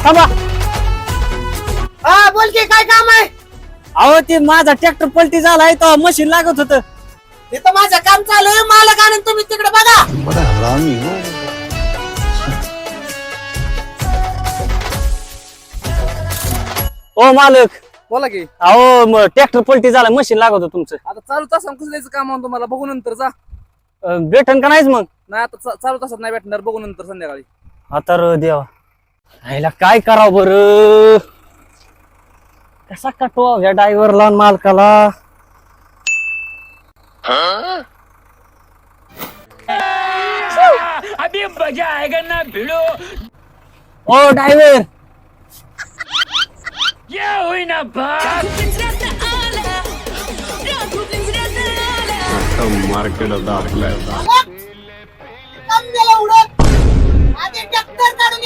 थांबा. हा बोल की काय काम आहे? अहो ते माझा ट्रॅक्टर पलटी झालाय तर मशीन लागत होतं. तिथं माझं काम चालू आहे, मालक आणून तुम्ही तिकडे बघा. ओ मालक, बोला की. अहो ट्रॅक्टर पलटी झाला, मशीन लागत होतं तुमचं. आता चालू तासात कसं द्यायचं काम आहे तुम्हाला? बघू नंतर जा. भेटन का नाहीच मग? नाही आता चालू तासात नाही भेटणार, बघू नंतर संध्याकाळी. आता र देवा, ह्याला काय करावं बरं? कसा कटवा या ड्रायव्हरला मालकाला? अभी मजा आएगा ना भिड़ो. ओ ड्रायव्हर, ये हुई ना बात. मार्केट आता आपल्या कम गेलं उडत. आधी ट्रॅक्टर काढून